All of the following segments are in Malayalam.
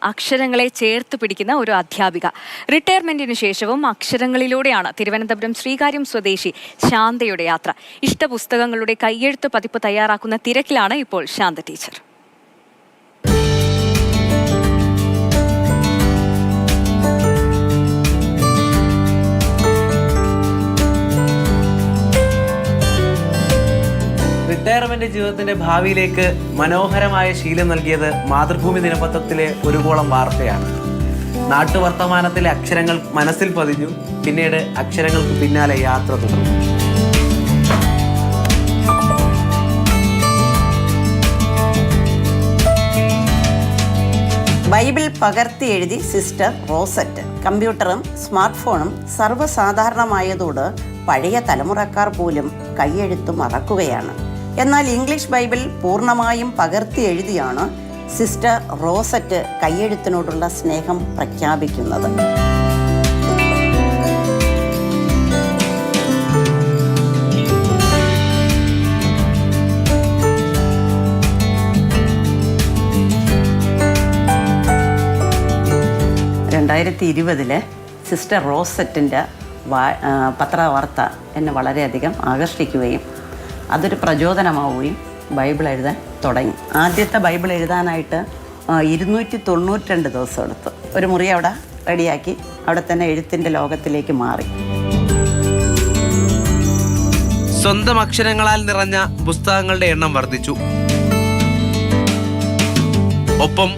അക്ഷരങ്ങളെ ചേർത്ത് പിടിക്കുന്ന ഒരു അധ്യാപിക. റിട്ടയർമെന്റിന് ശേഷവും അക്ഷരങ്ങളിലൂടെയാണ് തിരുവനന്തപുരം ശ്രീകാര്യം സ്വദേശി ശാന്തയുടെ യാത്ര. ഇഷ്ടപുസ്തകങ്ങളുടെ കയ്യെഴുത്ത് പതിപ്പ് തയ്യാറാക്കുന്ന തിരക്കിലാണ് ഇപ്പോൾ ശാന്ത ടീച്ചർ. റിട്ടയർമെന്റ് ജീവിതത്തിന്റെ ഭാവിയിലേക്ക് മനോഹരമായ ശീലം നൽകിയത് മാതൃഭൂമി ദിനപത്രത്തിലെ ഒരു കോളം വാർത്തയാണ്. നാട്ടുവർത്തമാനത്തിലെ അക്ഷരങ്ങൾ മനസ്സിൽ പതിഞ്ഞു. പിന്നീട് അക്ഷരങ്ങൾക്ക് പിന്നാലെ യാത്ര തുടർന്നു. ബൈബിൾ പകർത്തി എഴുതി സിസ്റ്റർ റോസറ്റ്. കമ്പ്യൂട്ടറും സ്മാർട്ട് ഫോണും സർവ്വസാധാരണമായതോട് പഴയ തലമുറക്കാർ പോലും കൈയെഴുത്ത് മറക്കുകയാണ്. എന്നാൽ ഇംഗ്ലീഷ് ബൈബിൾ പൂർണ്ണമായും പകർത്തി എഴുതിയാണ് സിസ്റ്റർ റോസറ്റ് കൈയെഴുത്തിനോടുള്ള സ്നേഹം പ്രഖ്യാപിക്കുന്നത്. സിസ്റ്റർ റോസറ്റിൻ്റെ പത്രവാർത്ത എന്നെ വളരെയധികം ആകർഷിക്കുകയും അതൊരു പ്രചോദനമാവുകയും ബൈബിൾ എഴുതാൻ തുടങ്ങി. ആദ്യത്തെ ബൈബിൾ എഴുതാനായിട്ട് 292 ദിവസം എടുത്തു. ഒരു മുറി അവിടെ റെഡിയാക്കി അവിടെ തന്നെ എഴുത്തിൻ്റെ ലോകത്തിലേക്ക് മാറി. സ്വന്തം അക്ഷരങ്ങളാൽ നിറഞ്ഞ പുസ്തകങ്ങളുടെ എണ്ണം വർദ്ധിച്ചു. ഒപ്പം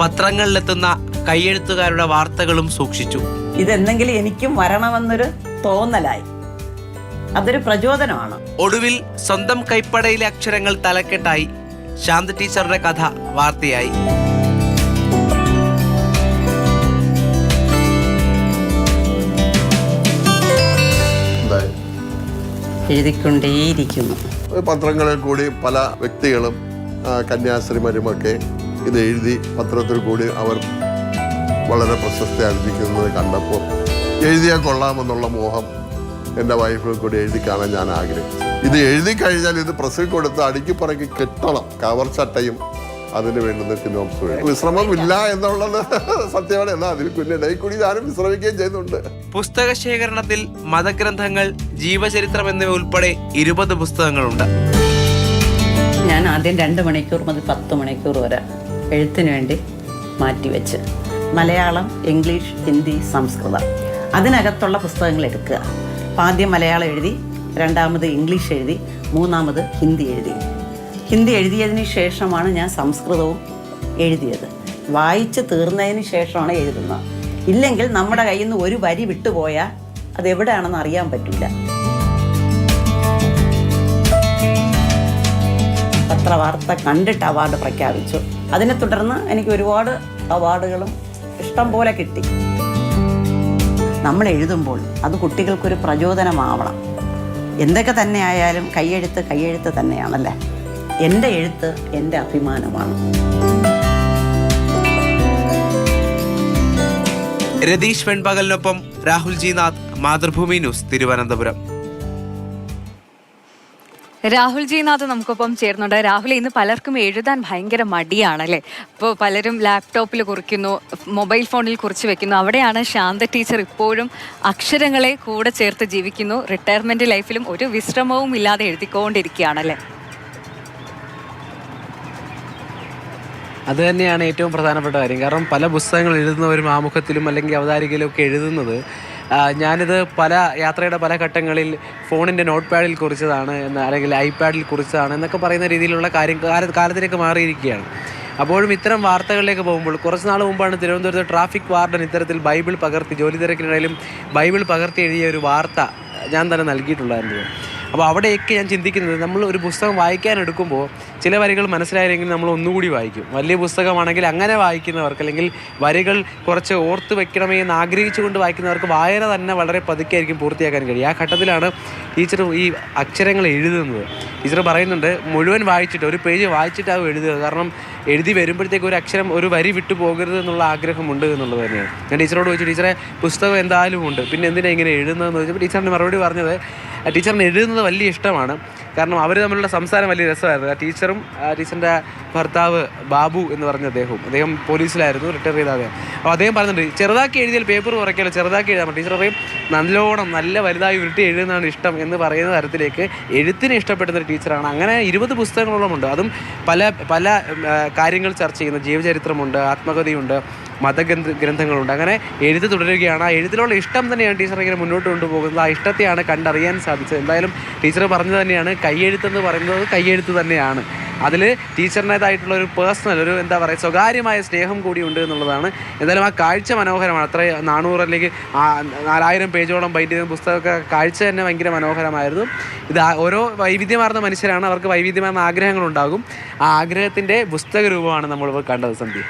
പത്രങ്ങളിലെത്തുന്ന കൈയെഴുത്തുകാരുടെ വാർത്തകളും സൂക്ഷിച്ചു. ഇതെന്തെങ്കിലും എനിക്കും വരണമെന്നൊരു തോന്നലായി. അതൊരു പ്രചോദനമാണ്. ഒടുവിൽ സ്വന്തം കൈപ്പടയിലെ അക്ഷരങ്ങൾ തലക്കെട്ടായി. ശാന്ത ടീച്ചറുടെ കഥ വാർത്തയായി. എഴുതിക്കൊണ്ടേയിരിക്കുന്നു. പത്രങ്ങളിൽ കൂടി പല വ്യക്തികളും കന്യാസ്ത്രീമാരുമൊക്കെ ഇത് എഴുതി പത്രത്തിൽ കൂടി അവർ വളരെ പ്രശസ്തി ആർജിക്കുന്നത് കണ്ടപ്പോൾ എഴുതിയാൽ കൊള്ളാമെന്നുള്ള മോഹം എൻ്റെ വൈഫിൽ കൂടി എഴുതി കാണാൻ ഞാൻ ആഗ്രഹിച്ചു. ഇത് എഴുതി കഴിഞ്ഞാൽ ഇത് പ്രസിൽ കൊടുത്ത് അടുക്കി പറക്കി കിട്ടണം. കവർ ചട്ടയും അതിന് വേണ്ടുന്ന ഫിനോപ്സ് വേണം. വിശ്രമമില്ല എന്നുള്ളത് സത്യമാണ്. എന്നാൽ അതിൽ കുഞ്ഞിടയിൽ കൂടി ഞാനും വിശ്രമിക്കുകയും ചെയ്യുന്നുണ്ട്. പുസ്തക ശേഖരണത്തിൽ മതഗ്രന്ഥങ്ങൾ, ജീവചരിത്രം എന്നിവ ഉൾപ്പെടെ 20 പുസ്തകങ്ങളുണ്ട്. ഞാൻ ആദ്യം 2 മണിക്കൂർ മുതൽ 10 മണിക്കൂർ വരെ എഴുത്തിന് വേണ്ടി മാറ്റിവെച്ച് മലയാളം, ഇംഗ്ലീഷ്, ഹിന്ദി, സംസ്കൃതം അതിനകത്തുള്ള പുസ്തകങ്ങൾ എടുക്കുക. ആദ്യം മലയാളം എഴുതി, രണ്ടാമത് ഇംഗ്ലീഷ് എഴുതി, മൂന്നാമത് ഹിന്ദി എഴുതി. ഹിന്ദി എഴുതിയതിന് ശേഷമാണ് ഞാൻ സംസ്കൃതവും എഴുതിയത്. വായിച്ച് തീർന്നതിന് ശേഷമാണ് എഴുതുന്നത്. ഇല്ലെങ്കിൽ നമ്മുടെ കയ്യിൽ നിന്ന് ഒരു വരി വിട്ടുപോയാൽ അതെവിടെയാണെന്ന് അറിയാൻ പറ്റില്ല. പത്രവാർത്ത കണ്ടിട്ട് അവാർഡ് പ്രഖ്യാപിച്ചു. അതിനെ തുടർന്ന് എനിക്ക് ഒരുപാട് അവാർഡുകളും ഇഷ്ടം പോലെ കിട്ടി. നമ്മൾ എഴുതുമ്പോൾ അത് കുട്ടികൾക്കൊരു പ്രചോദനമാവണം. എന്തൊക്കെ തന്നെ ആയാലും കയ്യെഴുത്ത് തന്നെയാണല്ലേ. എൻ്റെ എഴുത്ത് എൻ്റെ അഭിമാനമാണ്. രതീഷ് വെൺപകലിനൊപ്പം Rahul G Nath, Mathrubhumi news, Thiruvananthapuram. Rahul G Nath നമുക്കൊപ്പം ചേർന്നുണ്ട്. രാഹുൽ, ഇന്ന് പലർക്കും എഴുതാൻ ഭയങ്കര മടിയാണല്ലേ. ഇപ്പോൾ പലരും ലാപ്ടോപ്പിൽ കുറിക്കുന്നു, മൊബൈൽ ഫോണിൽ കുറിച്ച് വെക്കുന്നു. അവിടെയാണ് ശാന്ത ടീച്ചർ ഇപ്പോഴും അക്ഷരങ്ങളെ കൂടെ ചേർത്ത് ജീവിക്കുന്നു. റിട്ടയർമെന്റ് ലൈഫിലും ഒരു വിശ്രമവും ഇല്ലാതെ എഴുതിക്കൊണ്ടിരിക്കുകയാണല്ലേ. അത് തന്നെയാണ് ഏറ്റവും പ്രധാനപ്പെട്ട കാര്യം. കാരണം പല പുസ്തകങ്ങൾ എഴുതുന്നവരും ആമുഖത്തിലും അല്ലെങ്കിൽ അവതാരികയിലും ഒക്കെ എഴുതുന്നത് ഞാനിത് യാത്രയുടെ പല ഘട്ടങ്ങളിൽ ഫോണിൻ്റെ നോട്ട് പാഡിൽ കുറിച്ചതാണ് അല്ലെങ്കിൽ ഐപാഡിൽ കുറിച്ചതാണ് എന്നൊക്കെ പറയുന്ന രീതിയിലുള്ള കാലത്തിലേക്ക് മാറിയിരിക്കുകയാണ്. അപ്പോഴും ഇത്തരം വാർത്തകളിലേക്ക് പോകുമ്പോൾ കുറച്ച് നാൾ മുമ്പാണ് തിരുവനന്തപുരത്ത് ട്രാഫിക് വാർഡൻ ഇത്തരത്തിൽ ബൈബിൾ പകർത്തി, ജോലി തിരക്കിനിടയിലും ബൈബിൾ പകർത്തി എഴുതിയ ഒരു വാർത്ത ഞാൻ തന്നെ നൽകിയിട്ടുണ്ടായിരുന്നത്. അപ്പോൾ അവിടെയൊക്കെ ഞാൻ ചിന്തിക്കുന്നത്, നമ്മൾ ഒരു പുസ്തകം വായിക്കാൻ എടുക്കുമ്പോൾ ചില വരികൾ മനസ്സിലായില്ലെങ്കിൽ നമ്മൾ ഒന്നുകൂടി വായിക്കും. വലിയ പുസ്തകമാണെങ്കിൽ അങ്ങനെ വായിക്കുന്നവർക്ക്, അല്ലെങ്കിൽ വരികൾ കുറച്ച് ഓർത്ത് വെക്കണമേ എന്ന് ആഗ്രഹിച്ചുകൊണ്ട് വായിക്കുന്നവർക്ക് വായന തന്നെ വളരെ പതുക്കെയായിരിക്കും പൂർത്തിയാക്കാൻ കഴിയും. ആ ഘട്ടത്തിലാണ് ടീച്ചർ ഈ അക്ഷരങ്ങൾ എഴുതുന്നത്. ടീച്ചർ പറയുന്നുണ്ട്, മുഴുവൻ വായിച്ചിട്ട്, ഒരു പേജ് വായിച്ചിട്ടാവും എഴുതുക. കാരണം എഴുതി വരുമ്പോഴത്തേക്ക് ഒരു അക്ഷരം, ഒരു വരി വിട്ടു പോകരുത് എന്നുള്ള ആഗ്രഹമുണ്ട് എന്നുള്ളത് തന്നെയാണ്. ഞാൻ ടീച്ചറോട് ചോദിച്ചു, ടീച്ചറെ പുസ്തകം എന്തായാലും ഉണ്ട്, പിന്നെ എന്തിനാണ് ഇങ്ങനെ എഴുതുന്നതെന്ന് ചോദിച്ചപ്പോൾ ടീച്ചറിൻ്റെ മറുപടി പറഞ്ഞത്, ടീച്ചറിന് എഴുതുന്നത് വലിയ ഇഷ്ടമാണ്. കാരണം അവർ തമ്മിലുള്ള സംസാരം വലിയ രസമായിരുന്നു. ആ ടീച്ചറും ടീച്ചറിൻ്റെ ഭർത്താവ് ബാബു എന്ന് പറഞ്ഞ അദ്ദേഹം പോലീസിലായിരുന്നു, റിട്ടയർ ചെയ്ത അദ്ദേഹം. അപ്പോൾ അദ്ദേഹം പറയുന്നുണ്ട്, ചെറുതാക്കി എഴുതിയാൽ പേപ്പർ കുറയ്ക്കാലോ, ചെറുതാക്കി എഴുതാൻ. ടീച്ചർ പറയും നല്ലോണം നല്ല വലുതായി ഉരുട്ടി എഴുതുന്നതാണ് ഇഷ്ടം എന്ന് പറയുന്ന തരത്തിലേക്ക് എഴുത്തിനെ ഇഷ്ടപ്പെടുന്ന ഒരു ടീച്ചറാണ്. അങ്ങനെ 20 പുസ്തകങ്ങളോളമുണ്ട്. അതും പല കാര്യങ്ങൾ ചർച്ച ചെയ്യുന്ന ജീവചരിത്രമുണ്ട്, ആത്മകഥയുണ്ട്, ഗ്രന്ഥങ്ങളുണ്ട്. അങ്ങനെ എഴുത്ത് തുടരുകയാണ്. ആ എഴുത്തിലുള്ള ഇഷ്ടം തന്നെയാണ് ടീച്ചർ ഇങ്ങനെ മുന്നോട്ട് കൊണ്ടുപോകുന്നത്. ആ ഇഷ്ടത്തെയാണ് കണ്ടറിയാൻ സാധിച്ചത്. എന്തായാലും ടീച്ചർ പറഞ്ഞു തന്നെയാണ്, കയ്യെഴുത്തെന്ന് പറയുന്നത് കയ്യെഴുത്ത് തന്നെയാണ്. അതിൽ ടീച്ചറിൻ്റേതായിട്ടുള്ള ഒരു പേഴ്സണൽ, ഒരു എന്താ പറയുക, സ്വകാര്യമായ സ്നേഹം കൂടി ഉണ്ട് എന്നുള്ളതാണ്. എന്തായാലും ആ കാഴ്ച മനോഹരമാണ്. അത്ര 400 അല്ലെങ്കിൽ 4000 പേജോളം ബൈൻഡ് ചെയ്യുന്ന പുസ്തകമൊക്കെ കാഴ്ച തന്നെ ഭയങ്കര മനോഹരമായിരുന്നു. ഇത് ഓരോ വൈവിധ്യമാർന്ന മനുഷ്യരാണ്, അവർക്ക് വൈവിധ്യമാർന്ന ആഗ്രഹങ്ങളുണ്ടാകും. ആ ആഗ്രഹത്തിൻ്റെ പുസ്തക രൂപമാണ് നമ്മളിപ്പോൾ കണ്ടത് സന്ധ്യ.